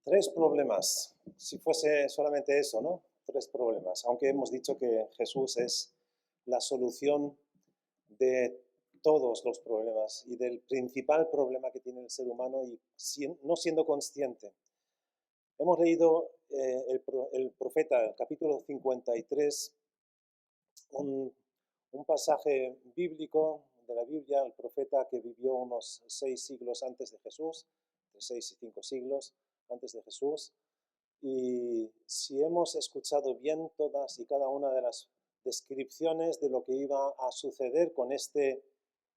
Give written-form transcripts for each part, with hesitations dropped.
Tres problemas, si fuese solamente eso, ¿no? Tres problemas, aunque hemos dicho que Jesús es la solución de todos los problemas y del principal problema que tiene el ser humano y no siendo consciente. Hemos leído el profeta, el capítulo 53, un pasaje bíblico de la Biblia, el profeta que vivió unos 6 siglos antes de Jesús, de 6 y 5 siglos antes de Jesús. Y si hemos escuchado bien todas y cada una de las descripciones de lo que iba a suceder con este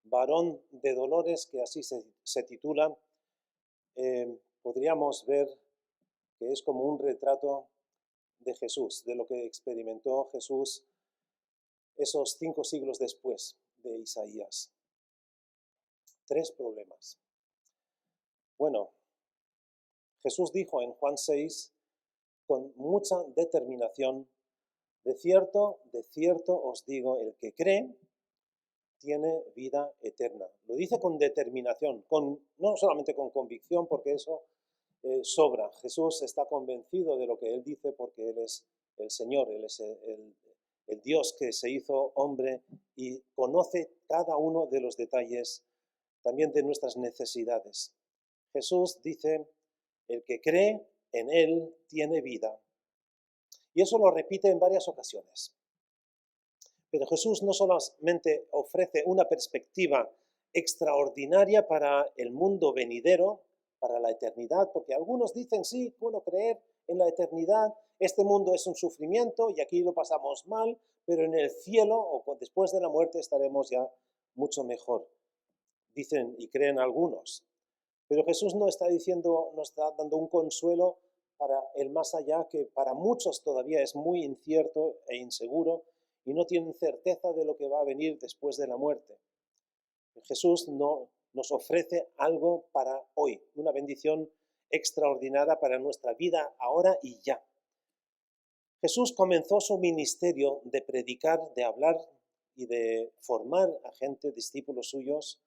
varón de dolores, que así se titula, podríamos ver que es como un retrato de Jesús, de lo que experimentó Jesús esos 5 siglos después de Isaías. Tres problemas. Bueno, Jesús dijo en Juan 6, con mucha determinación: de cierto os digo, el que cree tiene vida eterna. Lo dice con determinación, no solamente con convicción, porque eso sobra. Jesús está convencido de lo que Él dice porque Él es el Señor, Él es el Dios que se hizo hombre y conoce cada uno de los detalles también de nuestras necesidades. Jesús dice: el que cree en Él tiene vida. Y eso lo repite en varias ocasiones. Pero Jesús no solamente ofrece una perspectiva extraordinaria para el mundo venidero, para la eternidad, porque algunos dicen: sí, puedo creer en la eternidad, este mundo es un sufrimiento y aquí lo pasamos mal, pero en el cielo o después de la muerte estaremos ya mucho mejor. Dicen y creen algunos. Pero Jesús no está diciendo, no está dando un consuelo para el más allá, que para muchos todavía es muy incierto e inseguro y no tienen certeza de lo que va a venir después de la muerte. Jesús nos ofrece algo para hoy, una bendición extraordinaria para nuestra vida ahora y ya. Jesús comenzó su ministerio de predicar, de hablar y de formar a gente, discípulos suyos,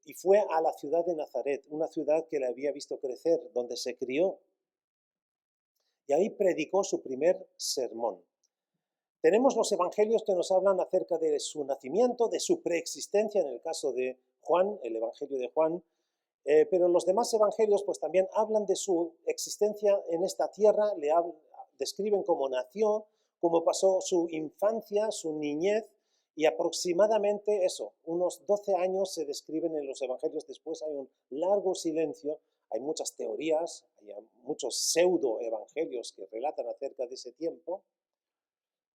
y fue a la ciudad de Nazaret, una ciudad que le había visto crecer, donde se crió. Y ahí predicó su primer sermón. Tenemos los evangelios que nos hablan acerca de su nacimiento, de su preexistencia, en el caso de Juan, el evangelio de Juan, pero los demás evangelios pues también hablan de su existencia en esta tierra, describen cómo nació, cómo pasó su infancia, su niñez, y aproximadamente eso, unos 12 años se describen en los evangelios. Después hay un largo silencio, hay muchas teorías, hay muchos pseudo-evangelios que relatan acerca de ese tiempo,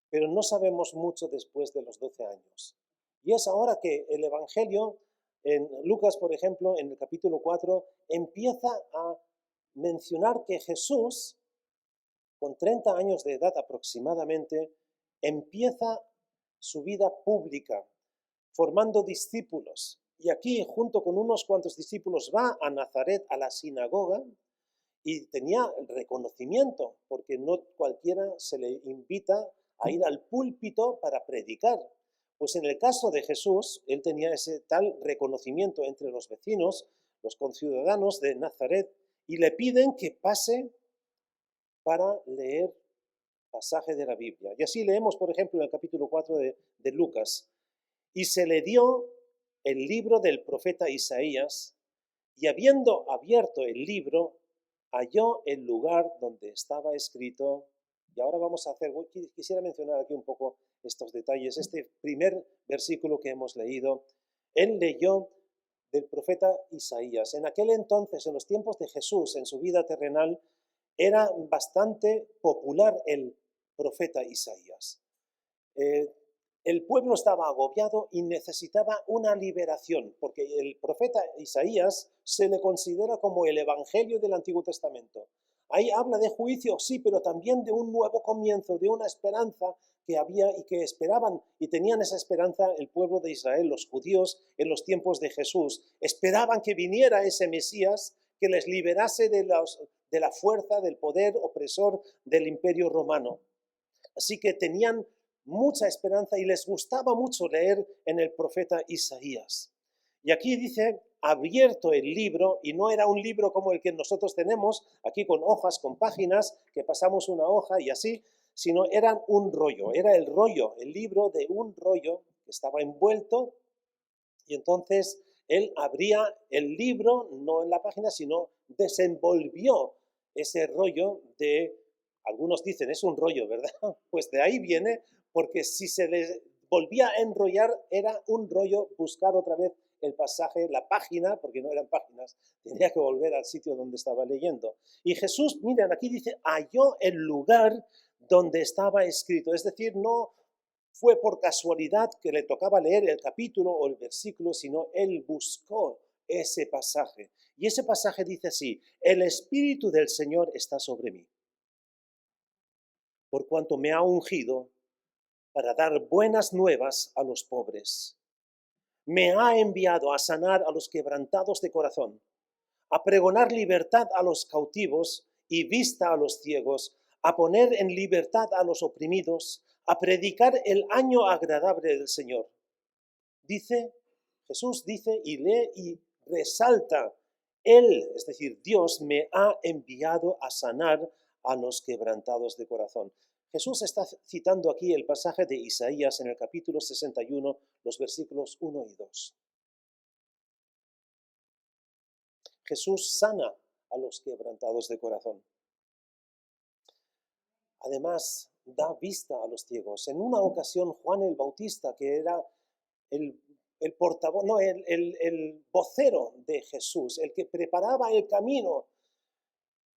pero no sabemos mucho después de los 12 años. Y es ahora que el evangelio, en Lucas, por ejemplo, en el capítulo 4, empieza a mencionar que Jesús, con 30 años de edad aproximadamente, empieza su vida pública, formando discípulos. Y aquí, junto con unos cuantos discípulos, va a Nazaret, a la sinagoga, y tenía el reconocimiento, porque no cualquiera se le invita a ir al púlpito para predicar. Pues en el caso de Jesús, él tenía ese tal reconocimiento entre los vecinos, los conciudadanos de Nazaret, y le piden que pase para leer pasaje de la Biblia. Y así leemos, por ejemplo, en el capítulo 4 de Lucas: y se le dio el libro del profeta Isaías, y habiendo abierto el libro, halló el lugar donde estaba escrito. Y ahora quisiera mencionar aquí un poco estos detalles. Este primer versículo que hemos leído, él leyó del profeta Isaías. En aquel entonces, en los tiempos de Jesús, en su vida terrenal, era bastante popular el profeta Isaías. El pueblo estaba agobiado y necesitaba una liberación, porque el profeta Isaías se le considera como el evangelio del Antiguo Testamento. Ahí habla de juicio, sí, pero también de un nuevo comienzo, de una esperanza que había y que esperaban, y tenían esa esperanza el pueblo de Israel, los judíos, en los tiempos de Jesús. Esperaban que viniera ese Mesías que les liberase de la fuerza, del poder opresor del Imperio Romano. Así que tenían mucha esperanza y les gustaba mucho leer en el profeta Isaías. Y aquí dice: abierto el libro, y no era un libro como el que nosotros tenemos, aquí con hojas, con páginas, que pasamos una hoja y así, sino eran un rollo, era el rollo, el libro de un rollo que estaba envuelto, y entonces él abría el libro, no en la página, sino desenvolvió ese rollo de, algunos dicen, es un rollo, ¿verdad? Pues de ahí viene, porque si se le volvía a enrollar, era un rollo buscar otra vez el pasaje, la página, porque no eran páginas, tenía que volver al sitio donde estaba leyendo. Y Jesús, miren, aquí dice, halló el lugar donde estaba escrito, es decir, no fue por casualidad que le tocaba leer el capítulo o el versículo, sino él buscó ese pasaje. Y ese pasaje dice así, el Espíritu del Señor está sobre mí, por cuanto me ha ungido para dar buenas nuevas a los pobres. Me ha enviado a sanar a los quebrantados de corazón, a pregonar libertad a los cautivos y vista a los ciegos, a poner en libertad a los oprimidos, a predicar el año agradable del Señor. Dice, Jesús dice y lee y resalta, Él, es decir, Dios me ha enviado a sanar a los quebrantados de corazón. Jesús está citando aquí el pasaje de Isaías en el capítulo 61, los versículos 1 y 2. Jesús sana a los quebrantados de corazón. Además, da vista a los ciegos. En una ocasión, Juan el Bautista, que era el portavoz, no, el vocero de Jesús, el que preparaba el camino.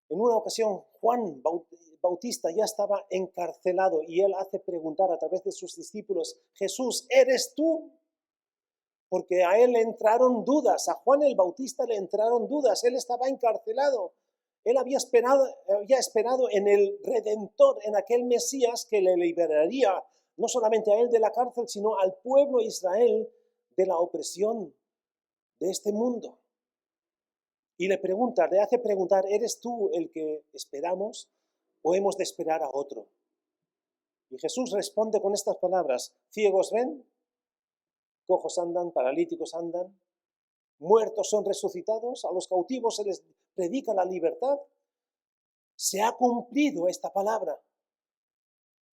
En una ocasión, Juan Bautista ya estaba encarcelado y él hace preguntar a través de sus discípulos, Jesús, ¿eres tú? Porque a él le entraron dudas, a Juan el Bautista le entraron dudas, él estaba encarcelado. Él había esperado en el Redentor, en aquel Mesías que le liberaría no solamente a él de la cárcel, sino al pueblo de Israel de la opresión de este mundo. Y le hace preguntar, ¿eres tú el que esperamos o hemos de esperar a otro? Y Jesús responde con estas palabras, ciegos ven, cojos andan, paralíticos andan, muertos son resucitados, a los cautivos se les predica la libertad. Se ha cumplido esta palabra.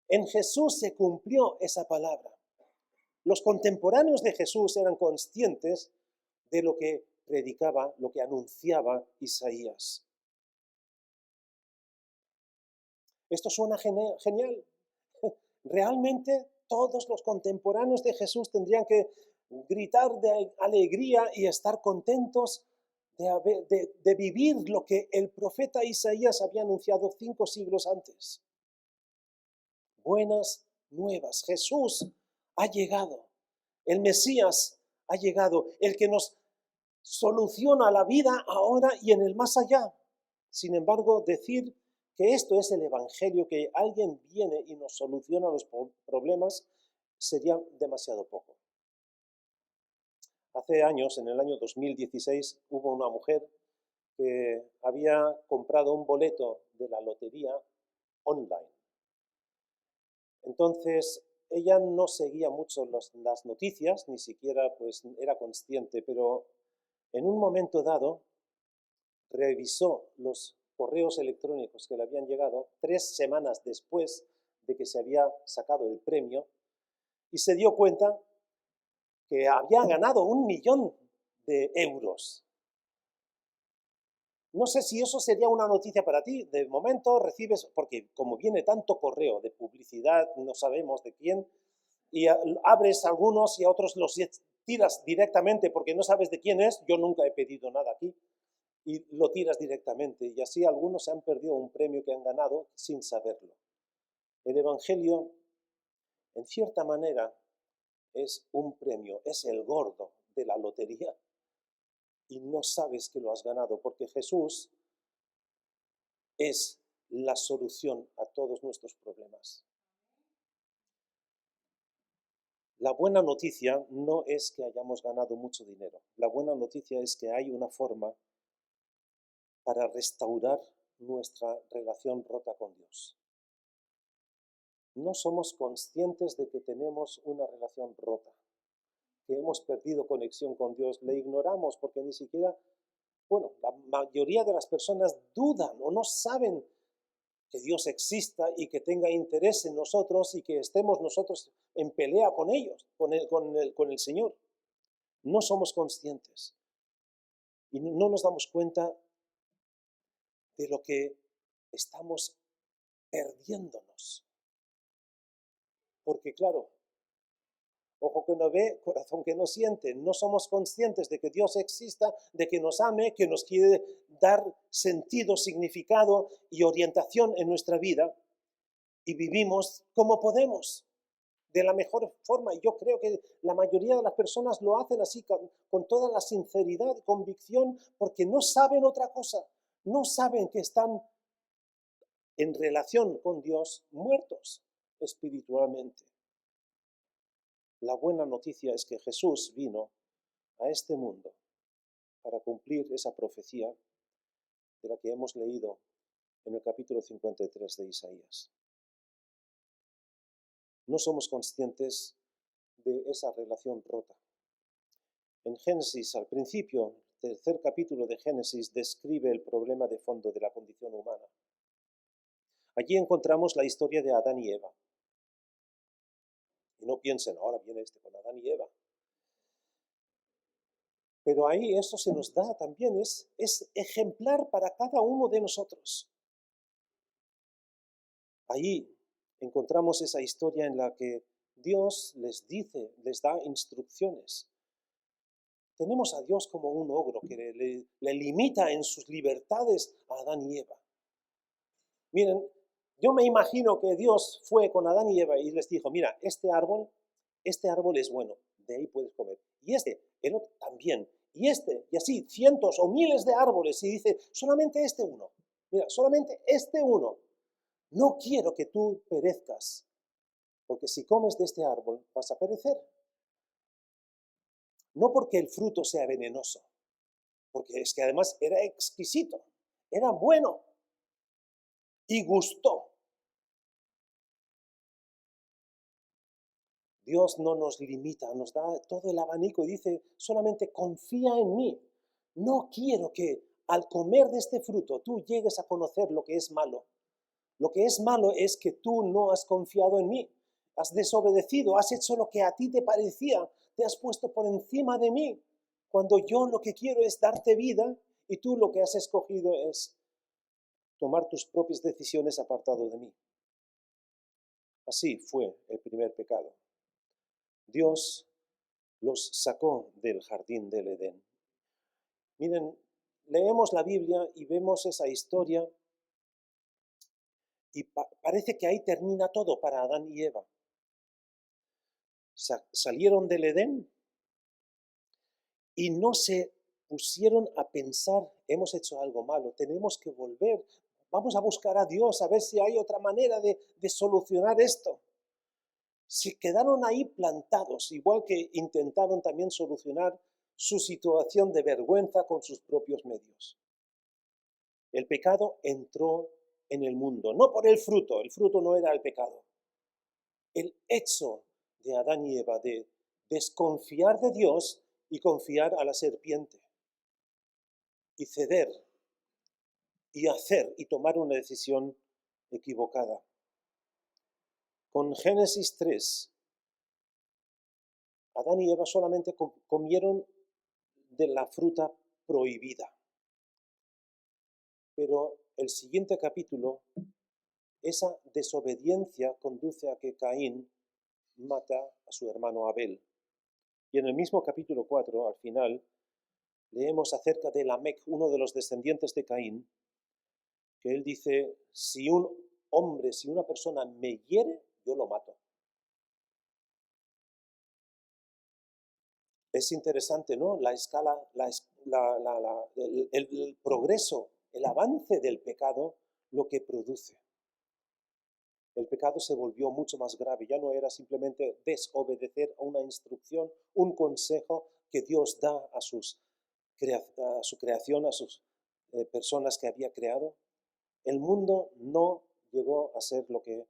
En Jesús se cumplió esa palabra. Los contemporáneos de Jesús eran conscientes de lo que predicaba, lo que anunciaba Isaías. Esto suena genial. Realmente todos los contemporáneos de Jesús tendrían que gritar de alegría y estar contentos de vivir lo que el profeta Isaías había anunciado 5 siglos antes. Buenas nuevas. Jesús ha llegado. El Mesías ha llegado. El que nos soluciona la vida ahora y en el más allá. Sin embargo, decir que esto es el Evangelio, que alguien viene y nos soluciona los problemas, sería demasiado poco. Hace años, en el año 2016, hubo una mujer que había comprado un boleto de la lotería online. Entonces, ella no seguía mucho las noticias, ni siquiera pues, era consciente, pero en un momento dado revisó los correos electrónicos que le habían llegado 3 semanas después de que se había sacado el premio y se dio cuenta que había ganado 1 millón de euros. No sé si eso sería una noticia para ti. De momento recibes, porque como viene tanto correo de publicidad, no sabemos de quién, y abres algunos y a otros los tiras directamente porque no sabes de quién es. Yo nunca he pedido nada aquí. Y lo tiras directamente. Y así algunos se han perdido un premio que han ganado sin saberlo. El Evangelio, en cierta manera, es un premio, es el gordo de la lotería. Y no sabes que lo has ganado, porque Jesús es la solución a todos nuestros problemas. La buena noticia no es que hayamos ganado mucho dinero. La buena noticia es que hay una forma para restaurar nuestra relación rota con Dios. No somos conscientes de que tenemos una relación rota, que hemos perdido conexión con Dios, le ignoramos porque ni siquiera, bueno, la mayoría de las personas dudan o no saben que Dios exista y que tenga interés en nosotros y que estemos nosotros en pelea con ellos, con el Señor. No somos conscientes y no nos damos cuenta de lo que estamos perdiéndonos. Porque claro, ojo que no ve, corazón que no siente, no somos conscientes de que Dios exista, de que nos ame, que nos quiere dar sentido, significado y orientación en nuestra vida y vivimos como podemos, de la mejor forma. Y yo creo que la mayoría de las personas lo hacen así, con toda la sinceridad y convicción, porque no saben otra cosa, no saben que están en relación con Dios muertos espiritualmente. La buena noticia es que Jesús vino a este mundo para cumplir esa profecía de la que hemos leído en el capítulo 53 de Isaías. No somos conscientes de esa relación rota. En Génesis, al principio, el tercer capítulo de Génesis describe el problema de fondo de la condición humana. Allí encontramos la historia de Adán y Eva. Y no piensen, ahora viene con Adán y Eva. Pero ahí eso se nos da también, es ejemplar para cada uno de nosotros. Ahí encontramos esa historia en la que Dios les dice, les da instrucciones. Tenemos a Dios como un ogro que le limita en sus libertades a Adán y Eva. Miren, yo me imagino que Dios fue con Adán y Eva y les dijo, mira, este árbol es bueno, de ahí puedes comer. Y el otro también. Y así, cientos o miles de árboles. Y dice, solamente este uno. Mira, solamente este uno. No quiero que tú perezcas, porque si comes de este árbol vas a perecer. No porque el fruto sea venenoso, porque es que además era exquisito, era bueno y gustó. Dios no nos limita, nos da todo el abanico y dice, solamente confía en mí. No quiero que al comer de este fruto tú llegues a conocer lo que es malo. Lo que es malo es que tú no has confiado en mí, has desobedecido, has hecho lo que a ti te parecía, te has puesto por encima de mí, cuando yo lo que quiero es darte vida y tú lo que has escogido es tomar tus propias decisiones apartado de mí. Así fue el primer pecado. Dios los sacó del jardín del Edén. Miren, leemos la Biblia y vemos esa historia y parece que ahí termina todo para Adán y Eva. Salieron del Edén y no se pusieron a pensar, hemos hecho algo malo, tenemos que volver, vamos a buscar a Dios, a ver si hay otra manera de solucionar esto. Se quedaron ahí plantados, igual que intentaron también solucionar su situación de vergüenza con sus propios medios. El pecado entró en el mundo, no por el fruto no era el pecado. El hecho de Adán y Eva de desconfiar de Dios y confiar a la serpiente y ceder y hacer y tomar una decisión equivocada. Con Génesis 3, Adán y Eva solamente comieron de la fruta prohibida. Pero el siguiente capítulo, esa desobediencia conduce a que Caín mata a su hermano Abel. Y en el mismo capítulo 4, al final, leemos acerca de Lamec, uno de los descendientes de Caín, que él dice, si una persona me hiere, yo lo mato. Es interesante, ¿no? La escala, el progreso, el avance del pecado, lo que produce. El pecado se volvió mucho más grave, ya no era simplemente desobedecer a una instrucción, un consejo que Dios da a su creación, a sus personas que había creado. El mundo no llegó a ser lo que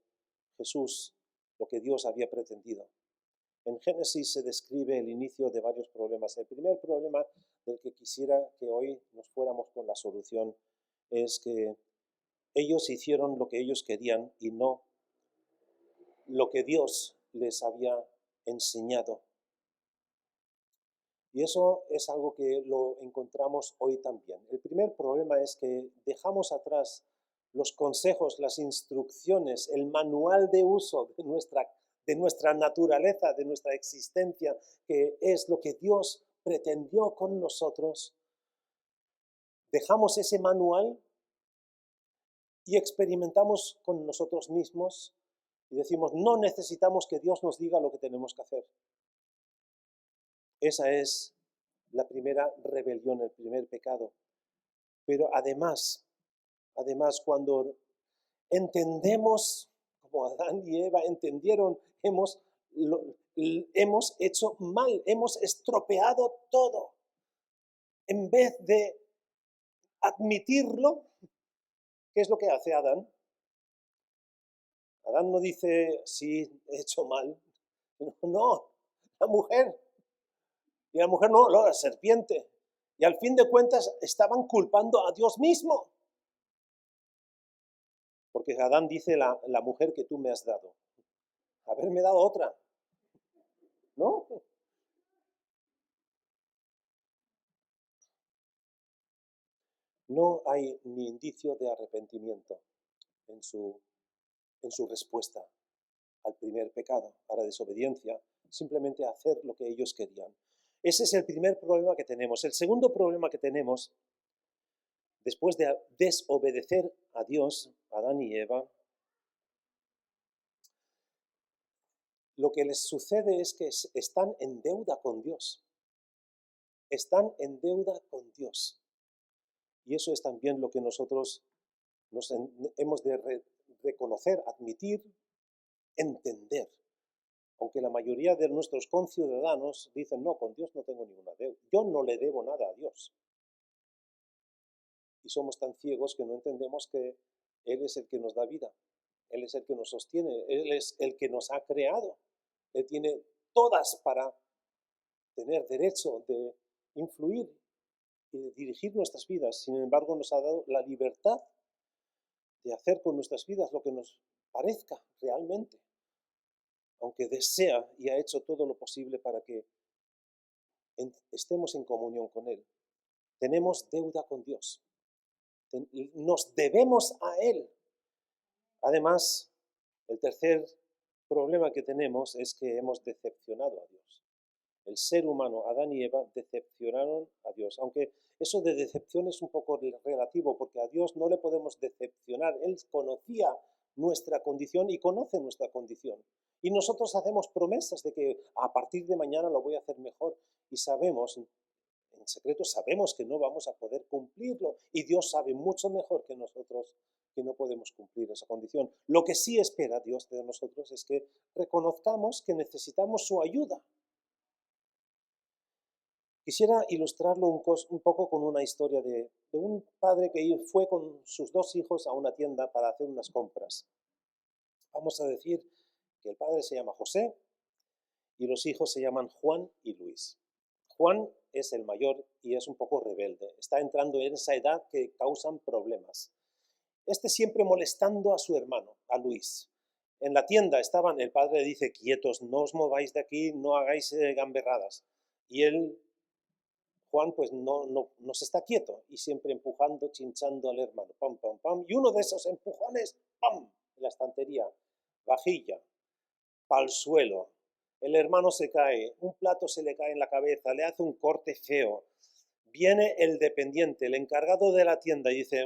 Jesús, lo que Dios había pretendido. En Génesis se describe el inicio de varios problemas. El primer problema del que quisiera que hoy nos fuéramos con la solución es que ellos hicieron lo que ellos querían y no lo que Dios les había enseñado. Y eso es algo que lo encontramos hoy también. El primer problema es que dejamos atrás los consejos, las instrucciones, el manual de uso de nuestra naturaleza, de nuestra existencia, que es lo que Dios pretendió con nosotros. Dejamos ese manual y experimentamos con nosotros mismos y decimos, no necesitamos que Dios nos diga lo que tenemos que hacer. Esa es la primera rebelión, el primer pecado. Pero además, cuando entendemos, como Adán y Eva entendieron, hemos hecho mal, hemos estropeado todo. En vez de admitirlo, ¿qué es lo que hace Adán? Adán no dice, sí, he hecho mal. No, la mujer. Y la mujer no, la serpiente. Y al fin de cuentas estaban culpando a Dios mismo. Porque Adán dice, la mujer que tú me has dado. Haberme dado otra. ¿No? No hay ni indicio de arrepentimiento en su respuesta al primer pecado, a la desobediencia, simplemente hacer lo que ellos querían. Ese es el primer problema que tenemos. El segundo problema que tenemos, después de desobedecer a Dios, Adán y Eva, lo que les sucede es que están en deuda con Dios. Están en deuda con Dios. Y eso es también lo que nosotros hemos de reconocer, admitir, entender. Aunque la mayoría de nuestros conciudadanos dicen, no, con Dios no tengo ninguna deuda. Yo no le debo nada a Dios. Y somos tan ciegos que no entendemos que Él es el que nos da vida. Él es el que nos sostiene. Él es el que nos ha creado. Él tiene todas para tener derecho de influir y de dirigir nuestras vidas. Sin embargo, nos ha dado la libertad de hacer con nuestras vidas lo que nos parezca realmente, aunque desea y ha hecho todo lo posible para que estemos en comunión con Él. Tenemos deuda con Dios. Nos debemos a Él. Además, el tercer problema que tenemos es que hemos decepcionado a Dios. El ser humano, Adán y Eva, decepcionaron a Dios. Aunque eso de decepción es un poco relativo, porque a Dios no le podemos decepcionar. Él conocía nuestra condición y conoce nuestra condición. Y nosotros hacemos promesas de que a partir de mañana lo voy a hacer mejor. Y sabemos, en secreto sabemos que no vamos a poder cumplirlo. Y Dios sabe mucho mejor que nosotros que no podemos cumplir esa condición. Lo que sí espera Dios de nosotros es que reconozcamos que necesitamos su ayuda. Quisiera ilustrarlo un poco con una historia de un padre que fue con sus dos hijos a una tienda para hacer unas compras. Vamos a decir que el padre se llama José y los hijos se llaman Juan y Luis. Juan es el mayor y es un poco rebelde. Está entrando en esa edad que causan problemas. Siempre molestando a su hermano, a Luis. En la tienda el padre le dice, quietos, no os mováis de aquí, no hagáis gamberradas. Y Juan pues no se está quieto y siempre empujando, chinchando al hermano, pam, pam, pam. Y uno de esos empujones, pam, en la estantería, vajilla, pa'l suelo. El hermano se cae, un plato se le cae en la cabeza, le hace un corte feo. Viene el dependiente, el encargado de la tienda y dice,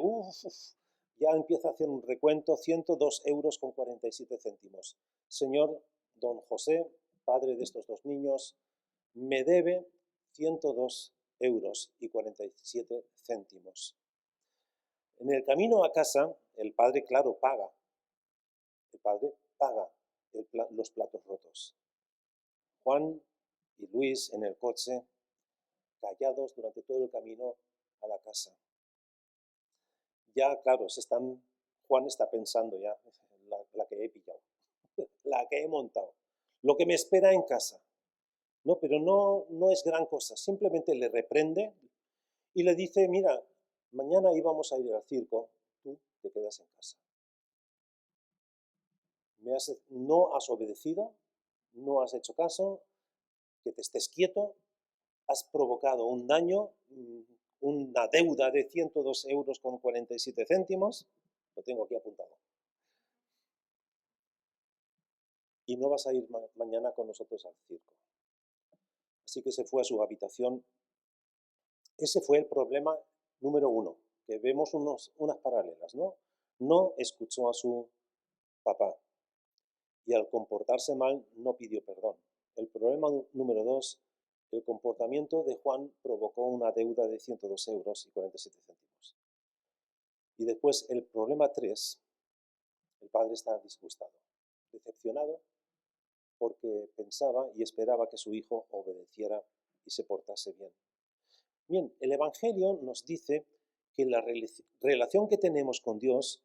ya empieza a hacer un recuento, 102,47 €. Señor don José, padre de estos dos niños, me debe 102,47 €. En el camino a casa, el padre, claro, paga. El padre paga los platos rotos. Juan y Luis en el coche, callados durante todo el camino a la casa. Ya, claro, Juan está pensando ya, la que he pillado, la que he montado, lo que me espera en casa. No, pero no es gran cosa. Simplemente le reprende y le dice, mira, mañana íbamos a ir al circo, tú te quedas en casa. No has obedecido, no has hecho caso, que te estés quieto, has provocado un daño, una deuda de 102 euros con 47 céntimos, lo tengo aquí apuntado. Y no vas a ir mañana con nosotros al circo. Así que se fue a su habitación. Ese fue el problema número 1, que vemos unas paralelas, ¿no? No escuchó a su papá y al comportarse mal no pidió perdón. El problema número 2, el comportamiento de Juan provocó una deuda de 102 euros y 47 céntimos. Y después el problema 3, el padre está disgustado, decepcionado, porque pensaba y esperaba que su hijo obedeciera y se portase bien. Bien, el Evangelio nos dice que la relación que tenemos con Dios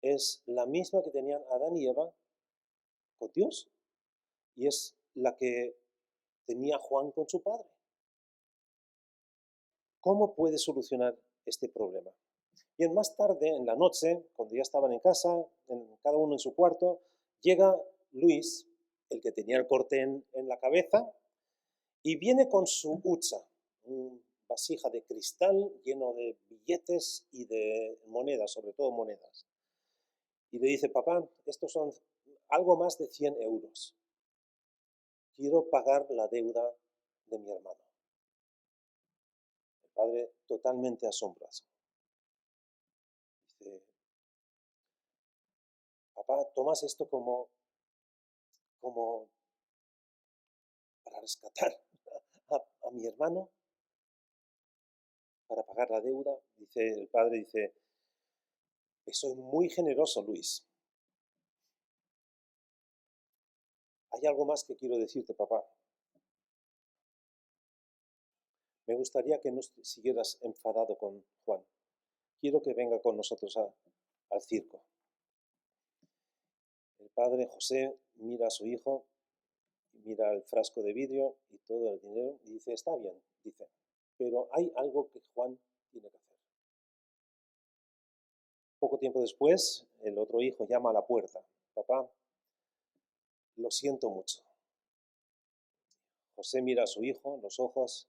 es la misma que tenían Adán y Eva con Dios, y es la que tenía Juan con su padre. ¿Cómo puede solucionar este problema? Bien, más tarde, en la noche, cuando ya estaban en casa, cada uno en su cuarto, llega Luis, el que tenía el corte en la cabeza, y viene con su hucha, una vasija de cristal lleno de billetes y de monedas, sobre todo monedas. Y le dice, papá, estos son algo más de 100 euros. Quiero pagar la deuda de mi hermano. El padre totalmente asombrado. Dice, papá, ¿tomas esto como para rescatar a mi hermano? Para pagar la deuda. Dice el padre, dice, soy muy generoso, Luis. Hay algo más que quiero decirte, papá. Me gustaría que no siguieras enfadado con Juan. Quiero que venga con nosotros al circo. El padre José mira a su hijo, mira el frasco de vidrio y todo el dinero y dice, está bien, dice, pero hay algo que Juan tiene que hacer. Poco tiempo después, el otro hijo llama a la puerta. Papá, lo siento mucho. José mira a su hijo en los ojos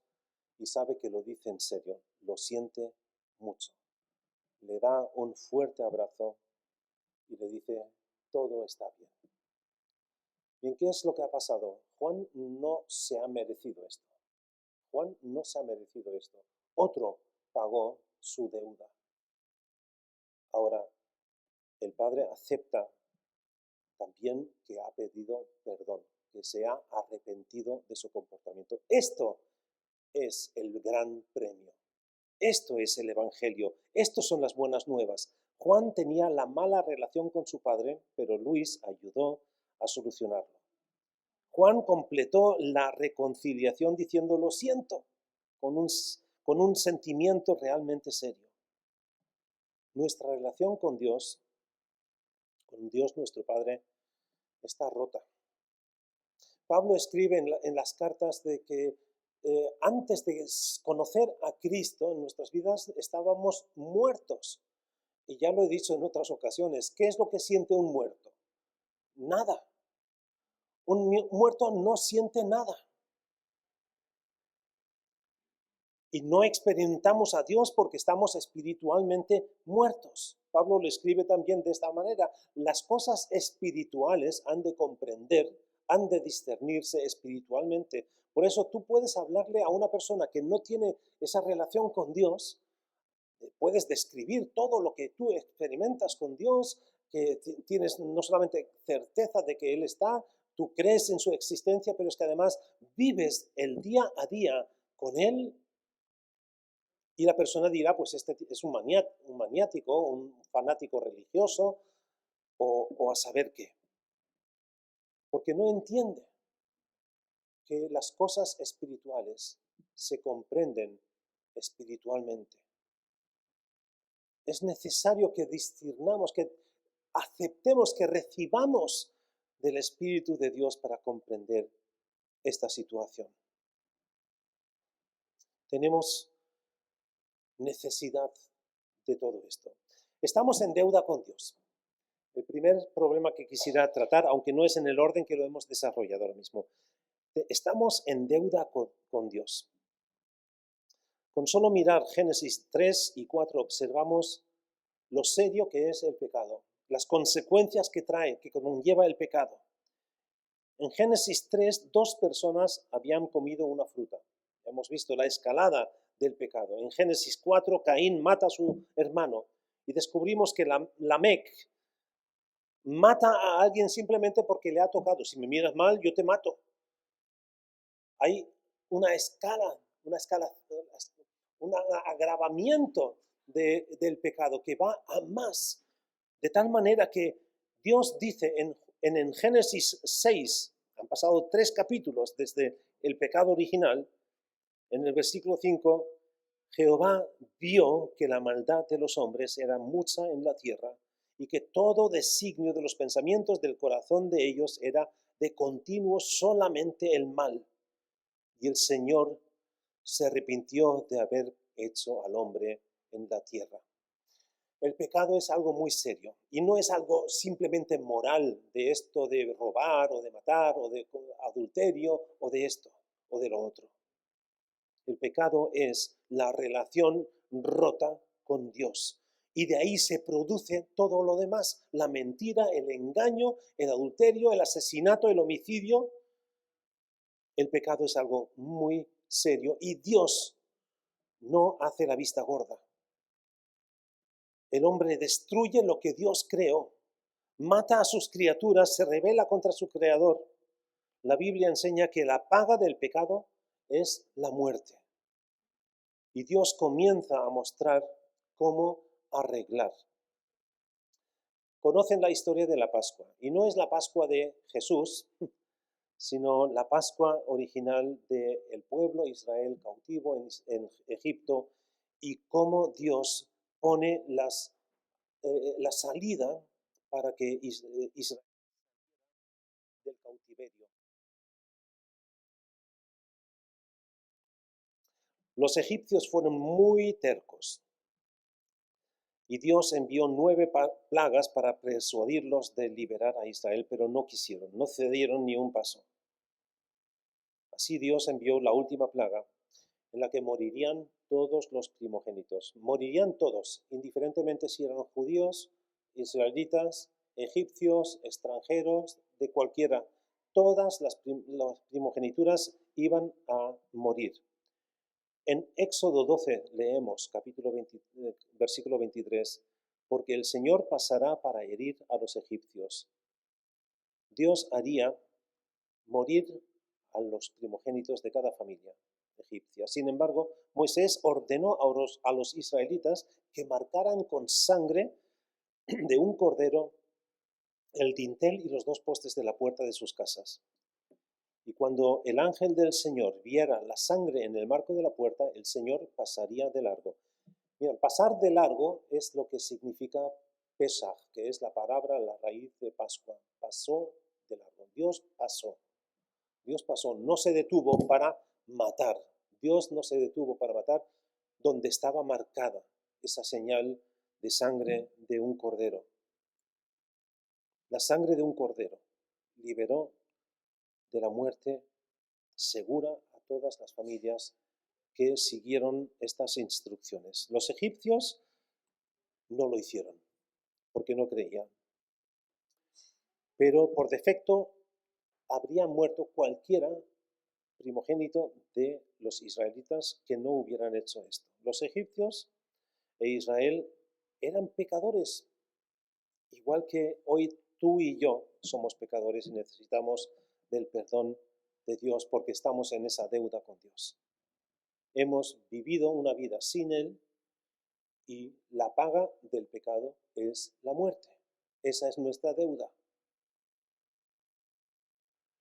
y sabe que lo dice en serio. Lo siente mucho. Le da un fuerte abrazo y le dice, todo está bien. Bien, ¿qué es lo que ha pasado? Juan no se ha merecido esto. Juan no se ha merecido esto. Otro pagó su deuda. Ahora, el padre acepta también que ha pedido perdón, que se ha arrepentido de su comportamiento. Esto es el gran premio. Esto es el Evangelio. Estos son las buenas nuevas. Juan tenía la mala relación con su padre, pero Luis ayudó a solucionarlo. Juan completó la reconciliación diciendo lo siento, con un sentimiento realmente serio. Nuestra relación con Dios nuestro Padre, está rota. Pablo escribe en las cartas de que antes de conocer a Cristo en nuestras vidas estábamos muertos. Y ya lo he dicho en otras ocasiones, ¿qué es lo que siente un muerto? Nada. Un muerto no siente nada. Y no experimentamos a Dios porque estamos espiritualmente muertos. Pablo lo escribe también de esta manera. Las cosas espirituales han de comprender, han de discernirse espiritualmente. Por eso tú puedes hablarle a una persona que no tiene esa relación con Dios, puedes describir todo lo que tú experimentas con Dios, que tienes no solamente certeza de que Él está, tú crees en su existencia, pero es que además vives el día a día con Él. Y la persona dirá, pues este es un maniático, un fanático religioso, o a saber qué. Porque no entiende que las cosas espirituales se comprenden espiritualmente. Es necesario que discernamos, que aceptemos, que recibamos del Espíritu de Dios para comprender esta situación. Tenemos necesidad de todo esto. Estamos en deuda con Dios. El primer problema que quisiera tratar, aunque no es en el orden que lo hemos desarrollado ahora mismo, estamos en deuda con Dios. Con solo mirar Génesis 3 y 4 observamos lo serio que es el pecado, las consecuencias que trae, que conlleva el pecado. En Génesis 3, 2 personas habían comido una fruta. Hemos visto la escalada del pecado. En Génesis 4, Caín mata a su hermano y descubrimos que Lamec mata a alguien simplemente porque le ha tocado. Si me miras mal, yo te mato. Hay una escala, un agravamiento del pecado que va a más. De tal manera que Dios dice en Génesis 6, han pasado 3 capítulos desde el pecado original, en el versículo 5, Jehová vio que la maldad de los hombres era mucha en la tierra y que todo designio de los pensamientos del corazón de ellos era de continuo solamente el mal. Y el Señor se arrepintió de haber hecho al hombre en la tierra. El pecado es algo muy serio y no es algo simplemente moral de esto de robar o de matar o de adulterio o de esto o de lo otro. El pecado es la relación rota con Dios y de ahí se produce todo lo demás, la mentira, el engaño, el adulterio, el asesinato, el homicidio. El pecado es algo muy serio y Dios no hace la vista gorda. El hombre destruye lo que Dios creó, mata a sus criaturas, se rebela contra su creador. La Biblia enseña que la paga del pecado es la muerte. Y Dios comienza a mostrar cómo arreglar. Conocen la historia de la Pascua, y no es la Pascua de Jesús, sino la Pascua original del pueblo Israel cautivo en Egipto, y cómo Dios pone la salida para que Israel del cautiverio. Los egipcios fueron muy tercos y Dios envió 9 plagas para persuadirlos de liberar a Israel, pero no quisieron, no cedieron ni un paso. Así Dios envió la última plaga, en la que morirían todos los primogénitos. Morirían todos, indiferentemente si eran judíos, israelitas, egipcios, extranjeros, de cualquiera. Todas las primogenituras iban a morir. En Éxodo 12 leemos, versículo 23, porque el Señor pasará para herir a los egipcios. Dios haría morir a los primogénitos de cada familia egipcia. Sin embargo, Moisés ordenó a los israelitas que marcaran con sangre de un cordero el dintel y los 2 postes de la puerta de sus casas. Y cuando el ángel del Señor viera la sangre en el marco de la puerta, el Señor pasaría de largo. Mira, pasar de largo es lo que significa Pesaj, que es la palabra, la raíz de Pascua. Pasó de largo. Dios pasó. Dios pasó, no se detuvo para matar. Dios no se detuvo para matar donde estaba marcada esa señal de sangre de un cordero. La sangre de un cordero liberó de la muerte segura a todas las familias que siguieron estas instrucciones. Los egipcios no lo hicieron porque no creían. Pero por defecto habría muerto cualquiera primogénito de los israelitas que no hubieran hecho esto. Los egipcios e Israel eran pecadores, igual que hoy tú y yo somos pecadores y necesitamos del perdón de Dios porque estamos en esa deuda con Dios. Hemos vivido una vida sin Él y la paga del pecado es la muerte. Esa es nuestra deuda.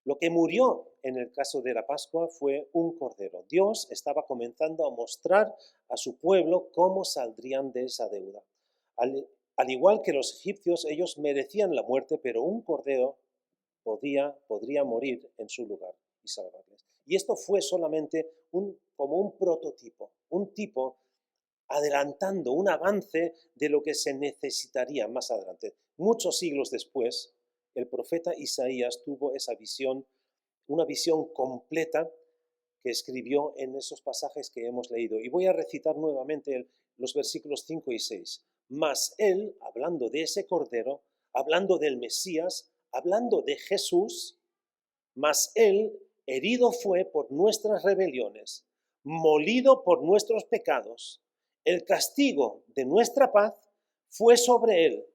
Lo que murió en el caso de la Pascua fue un cordero. Dios estaba comenzando a mostrar a su pueblo cómo saldrían de esa deuda. Al igual que los egipcios, ellos merecían la muerte, pero un cordero podría morir en su lugar y salvarles. Y esto fue solamente como un prototipo, un tipo adelantando un avance de lo que se necesitaría más adelante. Muchos siglos después, el profeta Isaías tuvo esa visión, una visión completa que escribió en esos pasajes que hemos leído. Y voy a recitar nuevamente los versículos 5 y 6. Mas él, hablando de ese Cordero, hablando del Mesías, hablando de Jesús, mas él herido fue por nuestras rebeliones, molido por nuestros pecados. El castigo de nuestra paz fue sobre él,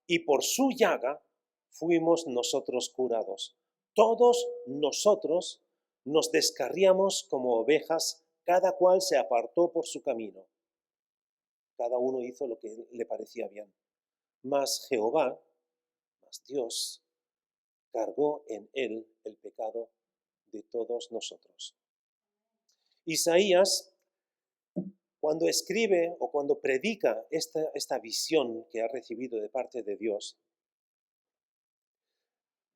y por su llaga fuimos nosotros curados. Todos nosotros nos descarriamos como ovejas, cada cual se apartó por su camino. Cada uno hizo lo que le parecía bien. Mas Jehová, mas Dios, cargó en él el pecado de todos nosotros. Isaías, cuando escribe o cuando predica esta visión que ha recibido de parte de Dios,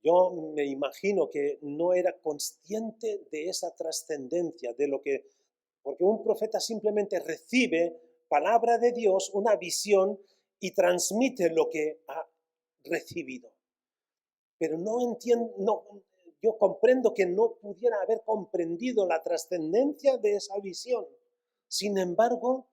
yo me imagino que no era consciente de esa trascendencia, de lo que, porque un profeta simplemente recibe palabra de Dios, una visión, y transmite lo que ha recibido. Pero no entiendo, yo comprendo que no pudiera haber comprendido la trascendencia de esa visión. Sin embargo,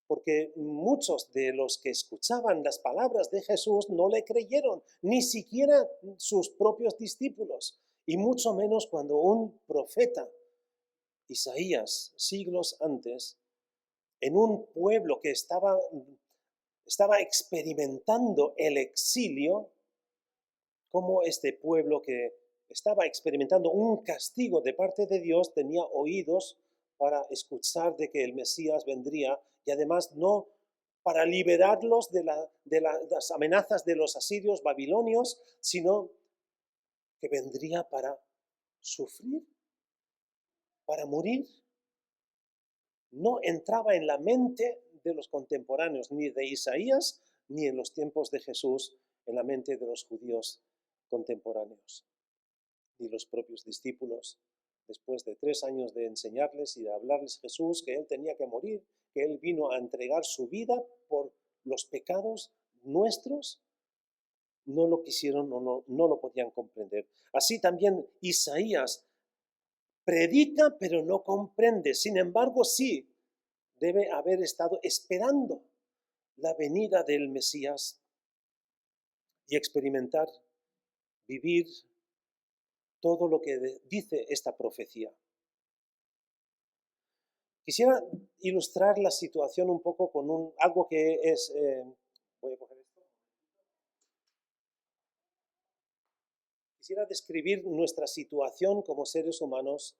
porque muchos de los que escuchaban las palabras de Jesús no le creyeron, ni siquiera sus propios discípulos, y mucho menos cuando un profeta, Isaías, siglos antes, en un pueblo que estaba experimentando el exilio, como este pueblo que estaba experimentando un castigo de parte de Dios tenía oídos para escuchar de que el Mesías vendría y además no para liberarlos de las amenazas de los asirios babilonios, sino que vendría para sufrir, para morir. No entraba en la mente de los contemporáneos, ni de Isaías, ni en los tiempos de Jesús, en la mente de los judíos contemporáneos, ni los propios discípulos. Después de 3 años de enseñarles y de hablarles Jesús, que Él tenía que morir, que Él vino a entregar su vida por los pecados nuestros, no lo quisieron o no lo podían comprender. Así también Isaías predica, pero no comprende. Sin embargo, sí debe haber estado esperando la venida del Mesías y experimentar, vivir todo lo que dice esta profecía. Quisiera ilustrar la situación un poco con algo que es... voy a coger esto. Quisiera describir nuestra situación como seres humanos,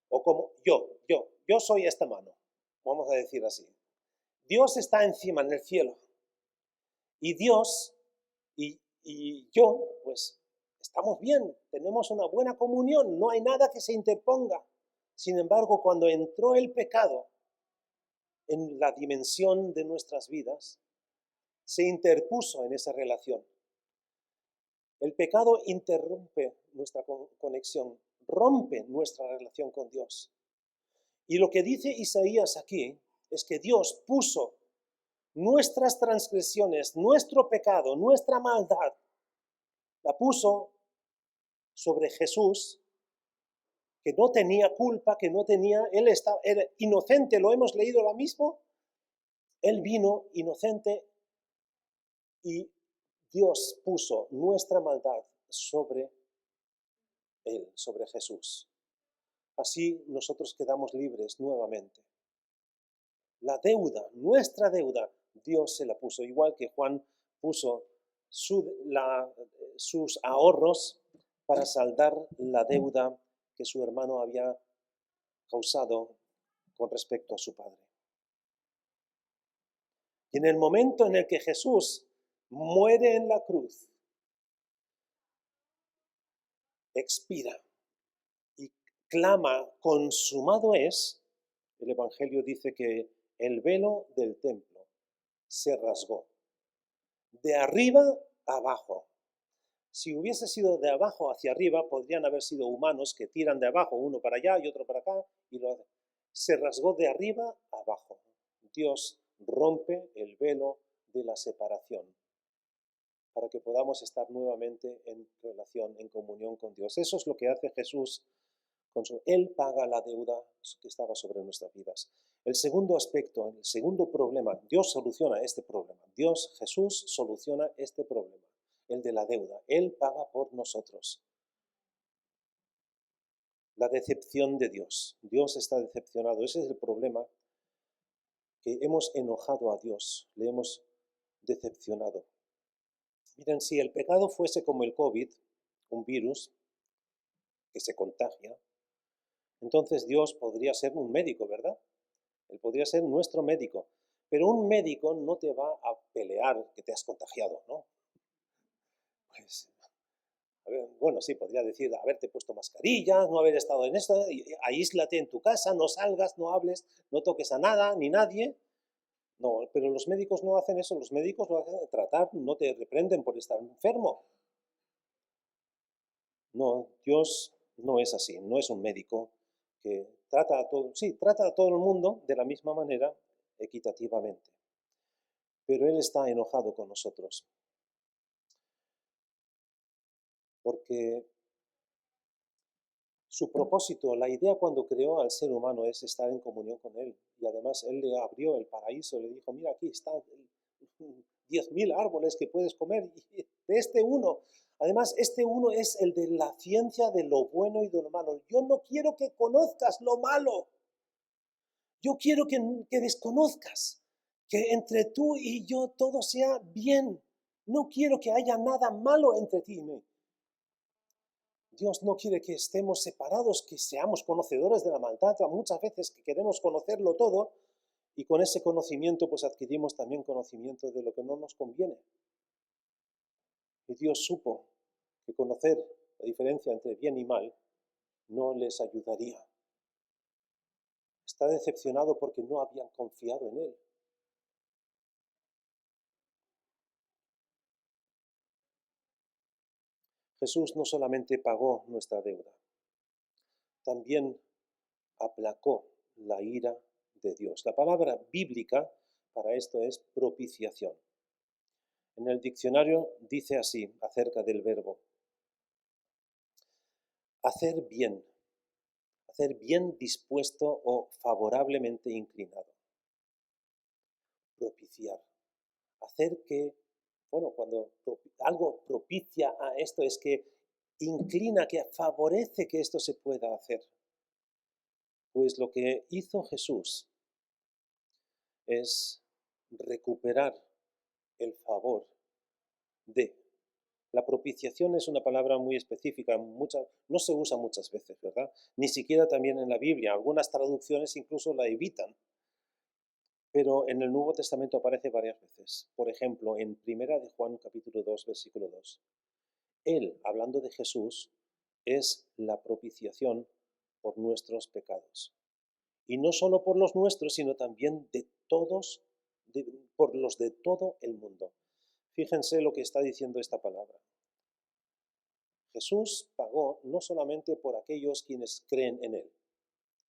o como yo soy esta mano, vamos a decir así. Dios está encima en el cielo, y Dios y yo, pues, estamos bien, tenemos una buena comunión, no hay nada que se interponga. Sin embargo, cuando entró el pecado en la dimensión de nuestras vidas, se interpuso en esa relación. El pecado interrumpe nuestra conexión, rompe nuestra relación con Dios. Y lo que dice Isaías aquí es que Dios puso nuestras transgresiones, nuestro pecado, nuestra maldad, la puso sobre Jesús, que no tenía culpa, que no tenía, era inocente, lo hemos leído ahora mismo. Él vino inocente y Dios puso nuestra maldad sobre él, sobre Jesús. Así nosotros quedamos libres nuevamente. La deuda, nuestra deuda, Dios se la puso, igual que Juan puso sus ahorros para saldar la deuda que su hermano había causado con respecto a su padre. Y en el momento en el que Jesús muere en la cruz, expira y clama, consumado es, el Evangelio dice que el velo del templo se rasgó, de arriba a abajo. Si hubiese sido de abajo hacia arriba, podrían haber sido humanos que tiran de abajo, uno para allá y otro para acá, y se rasgó de arriba a abajo. Dios rompe el velo de la separación para que podamos estar nuevamente en relación, en comunión con Dios. Eso es lo que hace Jesús. Él paga la deuda que estaba sobre nuestras vidas. El segundo aspecto, el segundo problema, Dios soluciona este problema. Jesús soluciona este problema, el de la deuda. Él paga por nosotros. La decepción de Dios. Dios está decepcionado. Ese es el problema, que hemos enojado a Dios, le hemos decepcionado. Miren, si el pecado fuese como el COVID, un virus que se contagia, entonces Dios podría ser un médico, ¿verdad? Él podría ser nuestro médico. Pero un médico no te va a pelear que te has contagiado, ¿no? Pues, a ver, bueno, sí, podría decir haberte puesto mascarillas, no haber estado en esto, aíslate en tu casa, no salgas, no hables, no toques a nada ni nadie. No, pero los médicos no hacen eso, los médicos lo hacen tratar, no te reprenden por estar enfermo. No, Dios no es así, no es un médico que trata a todo, sí, trata a todo el mundo de la misma manera, equitativamente. Pero Él está enojado con nosotros, porque su propósito, la idea cuando creó al ser humano es estar en comunión con Él. Y además Él le abrió el paraíso, le dijo, mira, aquí están 10.000 árboles que puedes comer, y de este uno. Además, este uno es el de la ciencia de lo bueno y de lo malo. Yo no quiero que conozcas lo malo. Yo quiero que desconozcas, que entre tú y yo todo sea bien. No quiero que haya nada malo entre ti y mí. Dios no quiere que estemos separados, que seamos conocedores de la maldad. Muchas veces que queremos conocerlo todo y con ese conocimiento pues adquirimos también conocimiento de lo que no nos conviene. Y Dios supo que conocer la diferencia entre bien y mal no les ayudaría. Está decepcionado porque no habían confiado en Él. Jesús no solamente pagó nuestra deuda, también aplacó la ira de Dios. La palabra bíblica para esto es propiciación. En el diccionario dice así acerca del verbo: hacer bien dispuesto o favorablemente inclinado. Propiciar, hacer que, bueno, cuando algo propicia a esto es que inclina, que favorece que esto se pueda hacer. Pues lo que hizo Jesús es recuperar el favor de. La propiciación es una palabra muy específica, no se usa muchas veces, ¿verdad? Ni siquiera también en la Biblia. Algunas traducciones incluso la evitan. Pero en el Nuevo Testamento aparece varias veces. Por ejemplo, en 1 de Juan capítulo 2, versículo 2. Él, hablando de Jesús, es la propiciación por nuestros pecados. Y no solo por los nuestros, sino también de todos, por los de todo el mundo. Fíjense lo que está diciendo esta palabra. Jesús pagó no solamente por aquellos quienes creen en Él.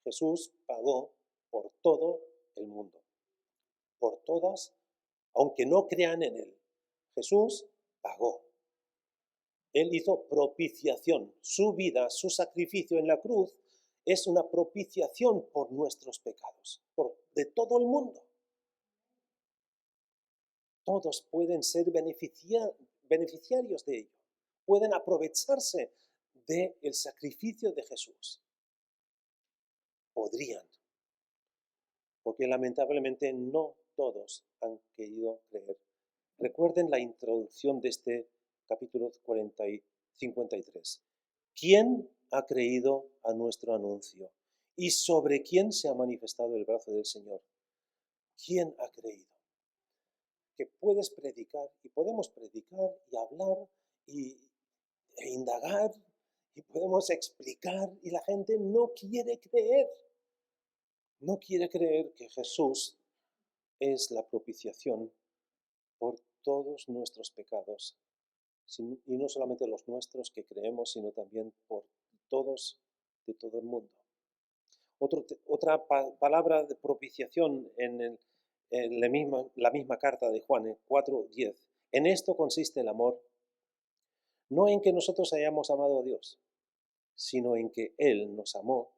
Jesús pagó por todo el mundo. Por todas, aunque no crean en Él. Jesús pagó. Él hizo propiciación. Su vida, su sacrificio en la cruz es una propiciación por nuestros pecados, de todo el mundo. Todos pueden ser beneficiarios de ello, pueden aprovecharse del sacrificio de Jesús. Podrían, porque lamentablemente no todos han querido creer. Recuerden la introducción de este capítulo 53. ¿Quién ha creído a nuestro anuncio? ¿Y sobre quién se ha manifestado el brazo del Señor? ¿Quién ha creído? Que puedes predicar y podemos predicar y hablar e indagar y podemos explicar y la gente no quiere creer. No quiere creer que Jesús es la propiciación por todos nuestros pecados y no solamente los nuestros que creemos, sino también por todos, de todo el mundo. Otra palabra de propiciación en la misma carta de Juan, en 4:10. En esto consiste el amor, no en que nosotros hayamos amado a Dios, sino en que Él nos amó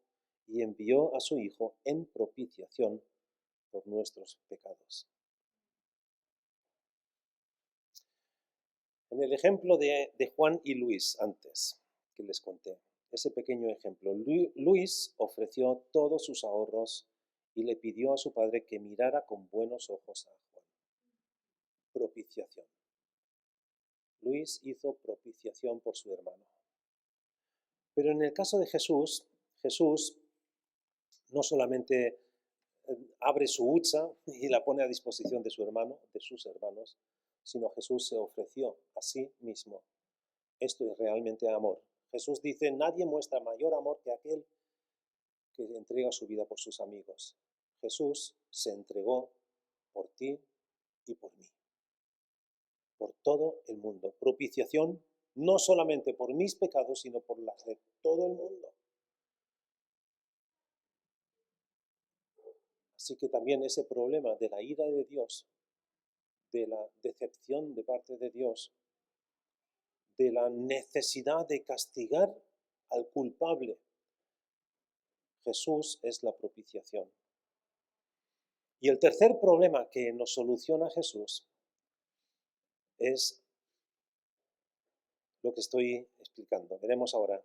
y envió a su Hijo en propiciación por nuestros pecados. En el ejemplo de Juan y Luis antes, que les conté, ese pequeño ejemplo, Luis ofreció todos sus ahorros y le pidió a su padre que mirara con buenos ojos a Juan. Propiciación. Luis hizo propiciación por su hermano. Pero en el caso de Jesús, Jesús no solamente abre su hucha y la pone a disposición de su hermano, de sus hermanos, sino Jesús se ofreció a sí mismo. Esto es realmente amor. Jesús dice, nadie muestra mayor amor que aquel que entrega su vida por sus amigos. Jesús se entregó por ti y por mí, por todo el mundo. Propiciación no solamente por mis pecados, sino por las de todo el mundo. Así que también ese problema de la ira de Dios, de la decepción de parte de Dios, de la necesidad de castigar al culpable, Jesús es la propiciación. Y el tercer problema que nos soluciona Jesús es lo que estoy explicando. Veremos ahora.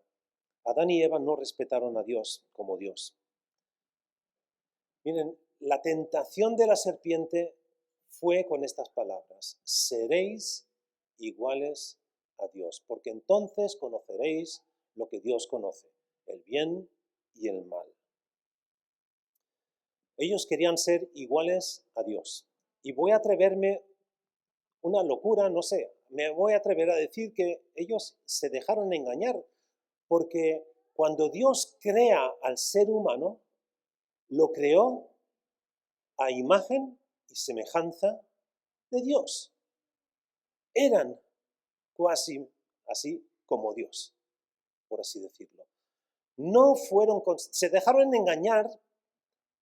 Adán y Eva no respetaron a Dios como Dios. Miren, la tentación de la serpiente fue con estas palabras: seréis iguales a Dios, porque entonces conoceréis lo que Dios conoce, el bien y el mal. Ellos querían ser iguales a Dios. Y voy a atreverme, una locura, no sé, me voy a atrever a decir que ellos se dejaron engañar, porque cuando Dios crea al ser humano, lo creó a imagen y semejanza de Dios. Eran casi así como Dios, por así decirlo. No fueron, se dejaron engañar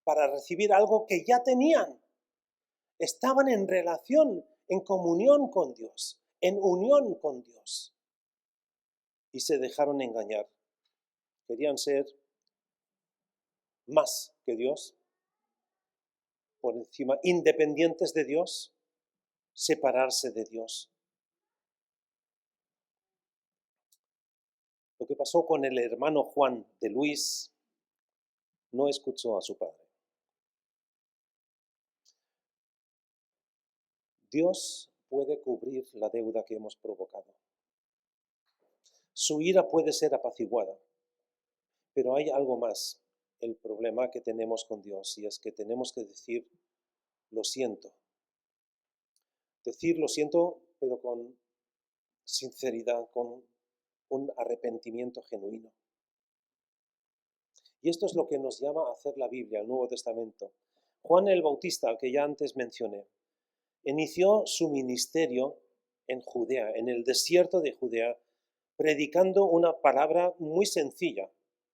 para recibir algo que ya tenían. Estaban en relación, en comunión con Dios, en unión con Dios. Y se dejaron engañar. Querían ser más que Dios, por encima, independientes de Dios, separarse de Dios. Lo que pasó con el hermano Juan de Luis, no escuchó a su padre. Dios puede cubrir la deuda que hemos provocado. Su ira puede ser apaciguada, pero hay algo más. El problema que tenemos con Dios, y es que tenemos que decir, lo siento. Decir lo siento, pero con sinceridad, con un arrepentimiento genuino. Y esto es lo que nos llama a hacer la Biblia, el Nuevo Testamento. Juan el Bautista, al que ya antes mencioné, inició su ministerio en Judea, en el desierto de Judea, predicando una palabra muy sencilla,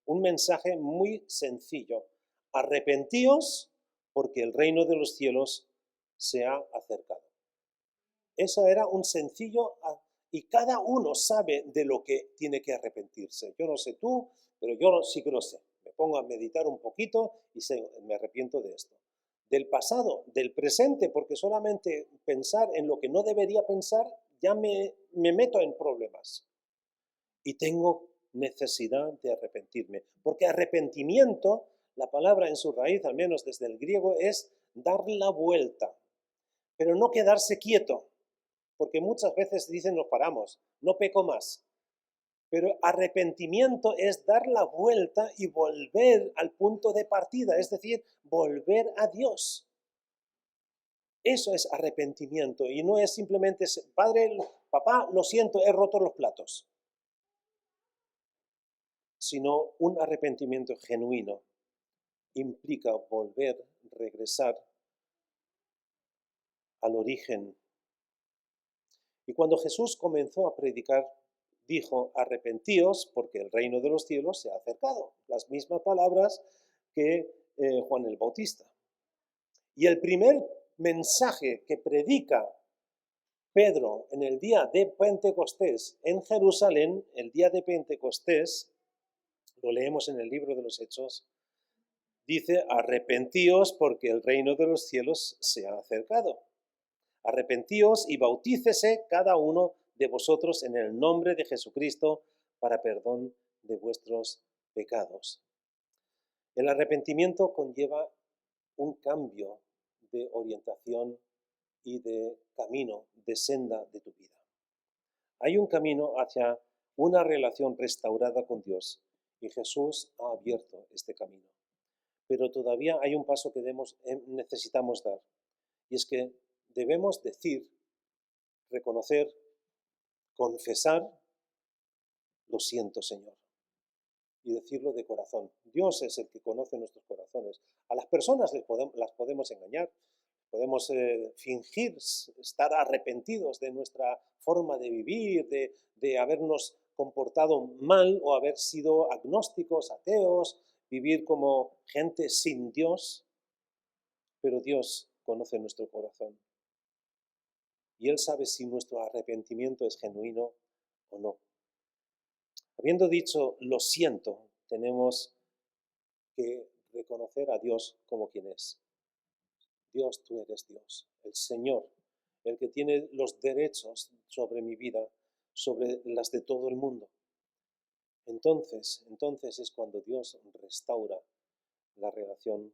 un mensaje muy sencillo. Arrepentíos porque el reino de los cielos se ha acercado. Eso era un sencillo, y cada uno sabe de lo que tiene que arrepentirse. Yo no sé tú, pero yo sí que lo sé. Me pongo a meditar un poquito y me arrepiento de esto. Del pasado, del presente, porque solamente pensar en lo que no debería pensar, ya me meto en problemas. Y tengo necesidad de arrepentirme. Porque arrepentimiento, la palabra en su raíz, al menos desde el griego, es dar la vuelta. Pero no quedarse quieto. Porque muchas veces dicen nos paramos, no peco más. Pero arrepentimiento es dar la vuelta y volver al punto de partida, es decir, volver a Dios. Eso es arrepentimiento y no es simplemente, padre, papá, lo siento, he roto los platos. Sino un arrepentimiento genuino implica volver, regresar al origen. Y cuando Jesús comenzó a predicar, dijo, arrepentíos porque el reino de los cielos se ha acercado. Las mismas palabras que Juan el Bautista. Y el primer mensaje que predica Pedro en el día de Pentecostés en Jerusalén, el día de Pentecostés, lo leemos en el libro de los Hechos, dice, arrepentíos porque el reino de los cielos se ha acercado. Arrepentíos y bautícese cada uno de vosotros en el nombre de Jesucristo para perdón de vuestros pecados. El arrepentimiento conlleva un cambio de orientación y de camino, de senda de tu vida. Hay un camino hacia una relación restaurada con Dios y Jesús ha abierto este camino. Pero todavía hay un paso que necesitamos dar, y es que debemos decir, reconocer, confesar, lo siento, Señor, y decirlo de corazón. Dios es el que conoce nuestros corazones. A las personas las podemos engañar, podemos fingir estar arrepentidos de nuestra forma de vivir, de habernos comportado mal o haber sido agnósticos, ateos, vivir como gente sin Dios, pero Dios conoce nuestro corazón. Y Él sabe si nuestro arrepentimiento es genuino o no. Habiendo dicho lo siento, tenemos que reconocer a Dios como quien es. Dios, tú eres Dios, el Señor, el que tiene los derechos sobre mi vida, sobre las de todo el mundo. Entonces es cuando Dios restaura la relación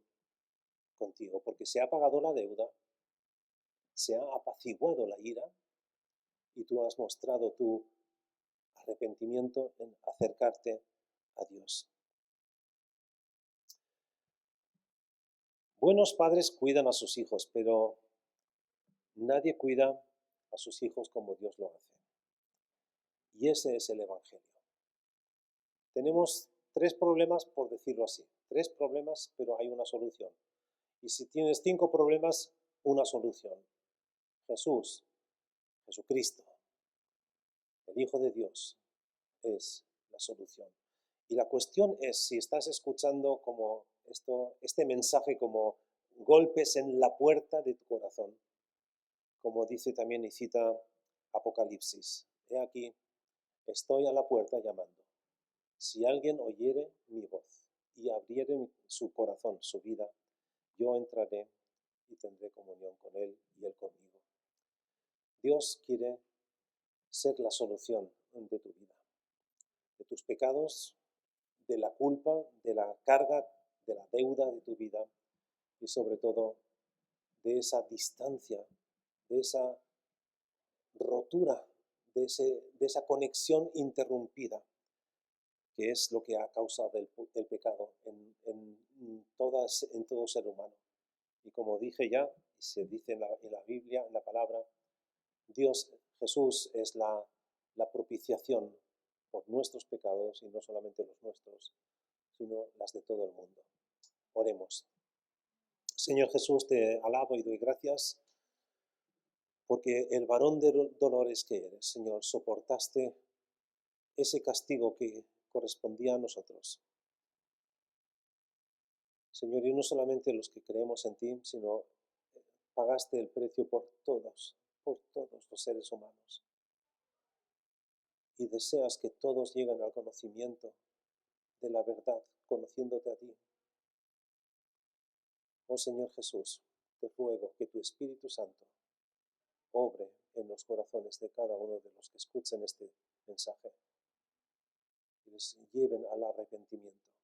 contigo, porque se ha pagado la deuda, se ha apaciguado la ira y tú has mostrado tu arrepentimiento en acercarte a Dios. Buenos padres cuidan a sus hijos, pero nadie cuida a sus hijos como Dios lo hace. Y ese es el Evangelio. Tenemos 3 problemas, por decirlo así. 3 problemas, pero hay una solución. Y si tienes 5 problemas, una solución. Jesús, Jesucristo, el Hijo de Dios, es la solución. Y la cuestión es si estás escuchando como este mensaje como golpes en la puerta de tu corazón, como dice también y cita Apocalipsis. He aquí, estoy a la puerta llamando. Si alguien oyere mi voz y abriere su corazón, su vida, yo entraré y tendré comunión con él y él conmigo. Dios quiere ser la solución de tu vida, de tus pecados, de la culpa, de la carga, de la deuda de tu vida y sobre todo de esa distancia, de esa rotura, de esa conexión interrumpida, que es lo que ha causado el pecado en todo ser humano. Y como dije ya, y se dice en la Biblia, en la palabra, Dios, Jesús es la propiciación por nuestros pecados, y no solamente los nuestros, sino las de todo el mundo. Oremos. Señor Jesús, te alabo y doy gracias porque el varón de dolores que eres, Señor, soportaste ese castigo que correspondía a nosotros. Señor, y no solamente los que creemos en ti, sino pagaste el precio por todos los seres humanos. Y deseas que todos lleguen al conocimiento de la verdad, conociéndote a ti. Oh Señor Jesús, te ruego que tu Espíritu Santo obre en los corazones de cada uno de los que escuchen este mensaje y les lleven al arrepentimiento.